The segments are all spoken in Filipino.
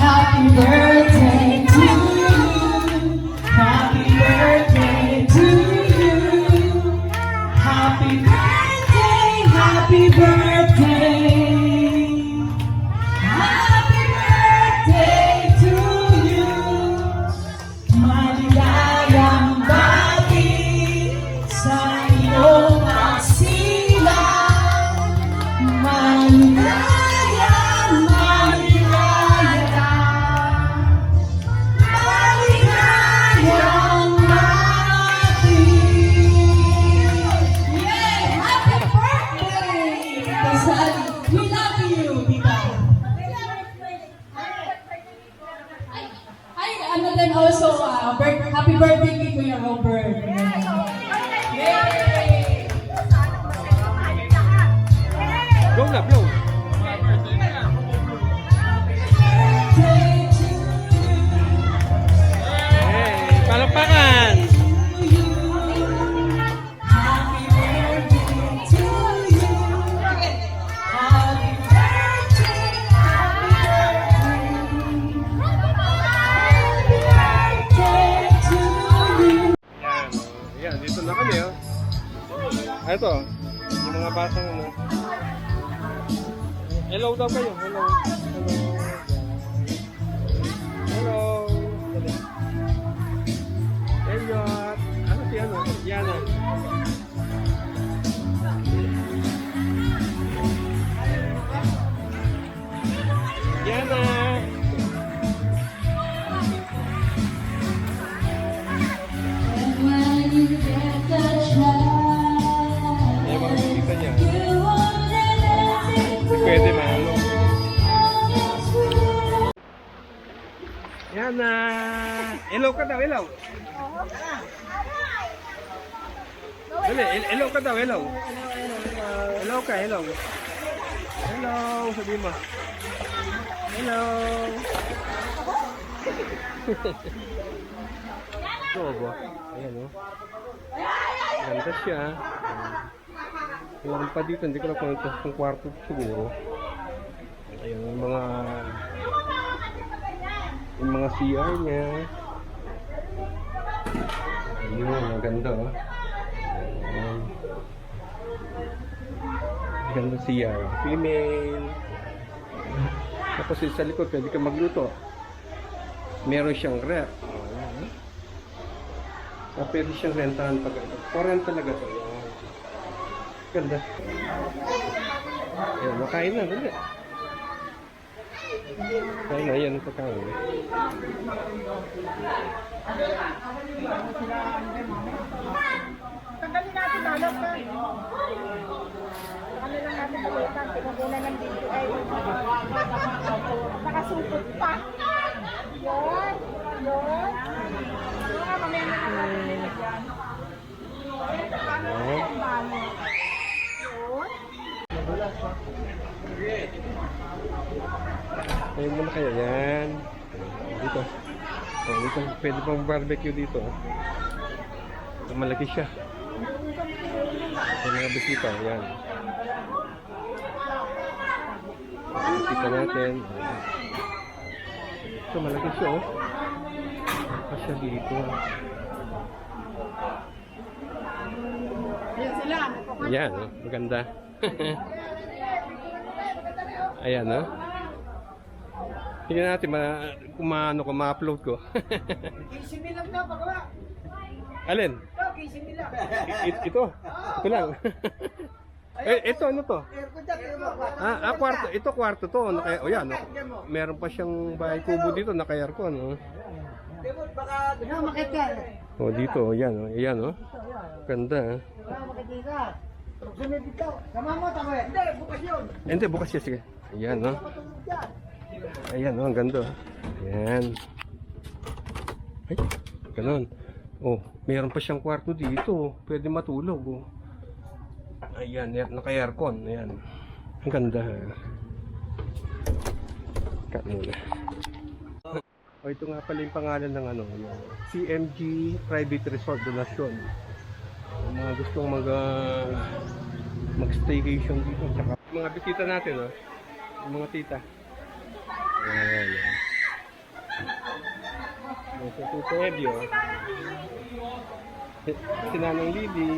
Happy birthday to you. Happy birthday to you. Happy birthday, happy birthday. Happy birthday to you. Maligayang bati sa iyong asilang. Maligayang, maligayang, maligayang bati. Yay! Happy birthday! Kasal, we love you, Tita. Ay, ano din also, happy birthday kay Kuya Robert. Yay! Blow na, blow. Hey, palakpakan. Happy birthday to you. Happy birthday, happy birthday to you. Yan, dito na kami, oh. Ito, yung mga batang ano. Hello daw kayo, hello. Hello. Hello. Elliot. Ano si ano? Yana. Yana. And when you get the chance, Yan mga bisita niya. you won't let it go. Pwede mahalo. Yana. Hello ka daw, hello. Dali, hello ka daw, hello. Hello ka, hello. Hello, sabihin mo. Hello. Ito ba? Ayan o. Ganda siya. Meron pa dito, hindi ko na kung ito kung kwarto siguro. Ayan yung mga CR niya. Ayun, ang ganda oh. Ayan. Ganda CR. Female. Tapos sa likod, pwede ka magluto. Meron siyang rep. Ayan. Pwede siyang rentahan pag ito. Foreign talaga ito. Ayan. Ganda. Ayan, makain na. Dali. Kain na, yan ang pagkain. Tanggalin natin balot ka. Tanggalin lang natin balikan. Pinagunan ng DTI. Nakasupot pa. Yun. Yun. Mamaya na natin nilagyan. Ayan. Yun. Ayun muna kayo, yan. Dito. Oh, dito. Pwede pang barbecue dito. Malaki siya. Yung mga bisita, yan. Bisita natin. Ito, malaki siya, oh. Malaki siya dito. Ayan sila. Yan, oh. Maganda. Ayan, oh. Tingnan natin kung ma-upload ko. Kishin lang daw pagawa. Alin? Kishin nila. Ito lang. Ito ano to? Kwarto. Ito kwarto to. O yan. Meron pa siyang bahay kubo dito. Naka-aircon. Oh. O dito. Yan. O. Yan. O. Ganda. Hindi. Bukas siya. Sige. Ayan. O. Ayan. O. Ang ganda. Ayan. Ay. Ganon. Oh, meron pa siyang kwarto dito. Pwede matulog, oh. Ayan, naka-aircon. Ayan. Ang ganda. Cut muna. Oh, ito nga pala yung pangalan ng ano, yung CMG Private Resort Donation. Yung mga gustong mag-staycation dito. Tsaka mga bisita natin, oh. Yung mga tita. Ayan. Ito si Tebio. Si Nanang Lily.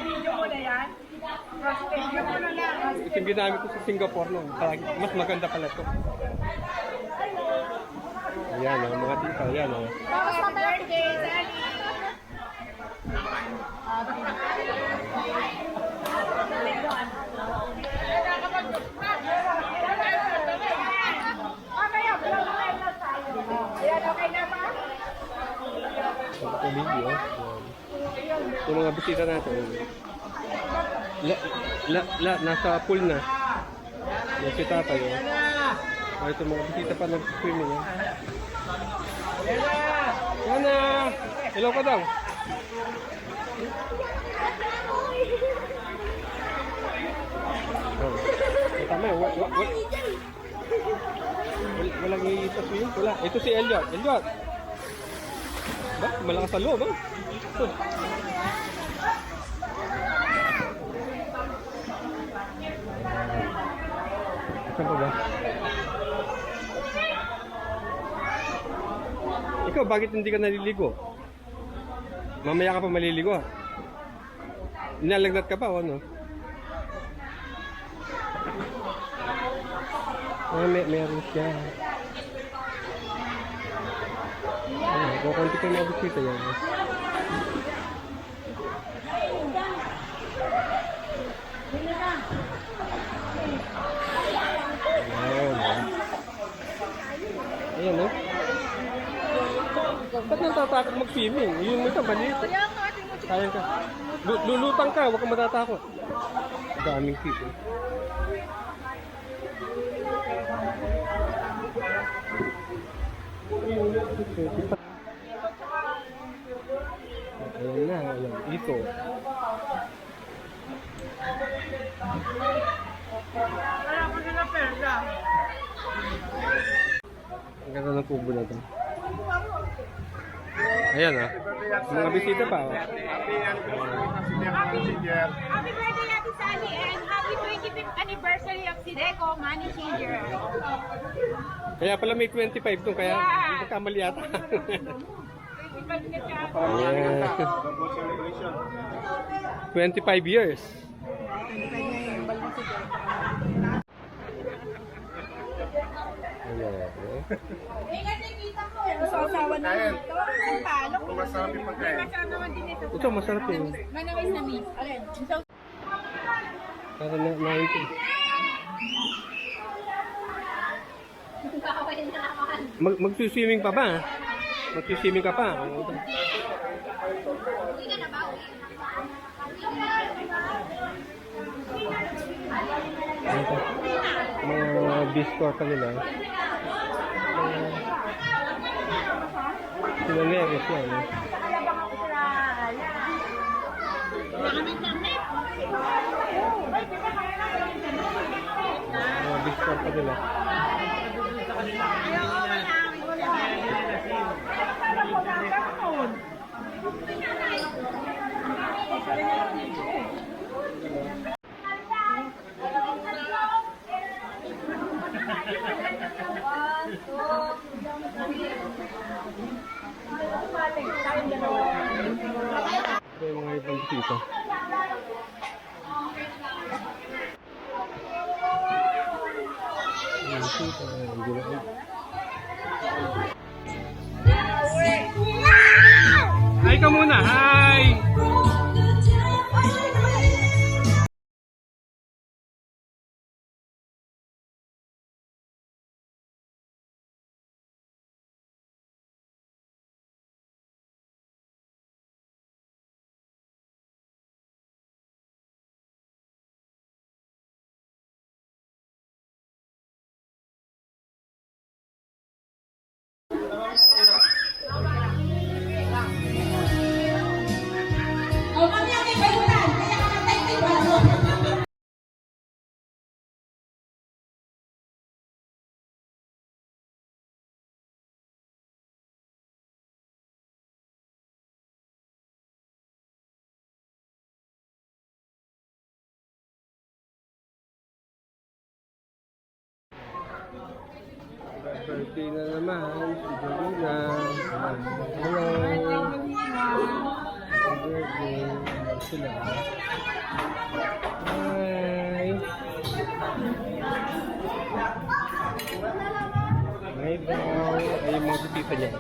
Video mo na yan? Video mo na lang. Ito yung ginamit ko sa Singapore no. Mas maganda pala ito. Ayan o, mga tita. Ayan o. Tapos sa birthday, Sally. Mamaya, vlog na tayo. Ayan, okay na ba? Ito Lily o. Yung mga bisita natin. Nasa pool na. Yung si tatay o. Ito mga bisita pa nag-swimming o. Yana! Hello ka daw. Oh. Tama eh. Walang iitas yun. Wala. Ito si Elliot. Elliot! Ba? Malakas sa loob. Ito. Saan pa ba? Ikaw, bakit hindi ka naliligo? Mamaya ka pa maliligo. Nilalagnat ka pa o ano? Meron siya. Kukunti ko na bisita yan. Ayan o. Ba't natatakot mag-swimming? Yun mo ito, maliit. Kaya ka. Lulutang ka, huwag kang matatakot. Daming people. Ayan na, ayan. Ito. Ang ganda ng kubo na ito. Ayan ah. Mga bisita pa. Oh. Happy birthday, Ate Sally, and happy 25th anniversary of Sideco Money Changer. Kaya pala may 25 doon, kaya magkamali yata. 25 na siya. Ayan. 25 years. Ayan. Sasawa na dito. Ang palo. Masarap yung pagkain. Masarap naman din ito. Ito, masarap yun. Manawis na meat. Alin? Para na ito. Magsuswimming pa ba? Magsuswimming ka pa? Ito. Mga bistor pa nila. Sinaneres yan. Mga bistor pa nila. Ito yung mga ibang bisita. Hi ka muna, hi! birthday na naman. Si Jolina. Hello. Happy birthday. Sila. Hi. Hi daw. Ay, yung mga tita niya.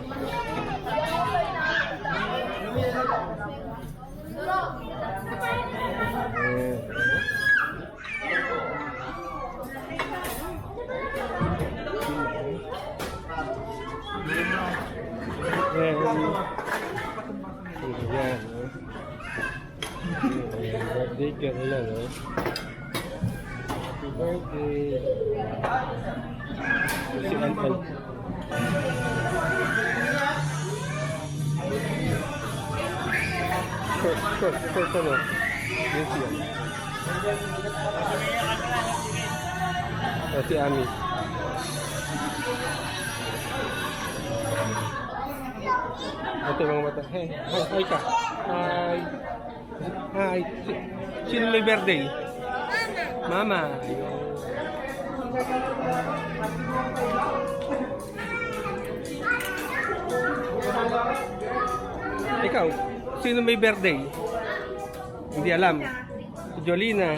Ayan. Birthday girl na, no? Happy birthday. Si Anton. Short, ano? Yun siya. Si Ami. Ito yung mga mata. Hey, hi ka. Hi. Hi. Sino may birthday? Mama. Ayun. Ikaw, sino may birthday? Hindi alam. Si Jolina.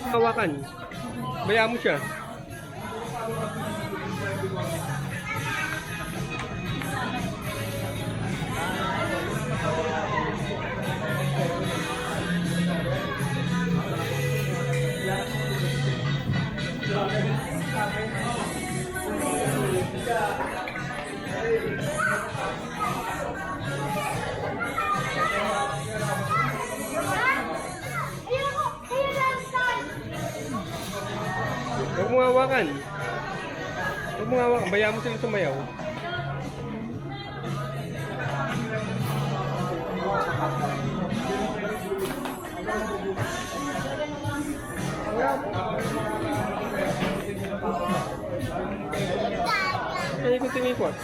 Hawakan. Bayaan mo siya. Huwag mo hawakan. Huwag mo hawakan. Bayaan mo sila sumayaw. Kaya ko tinikot.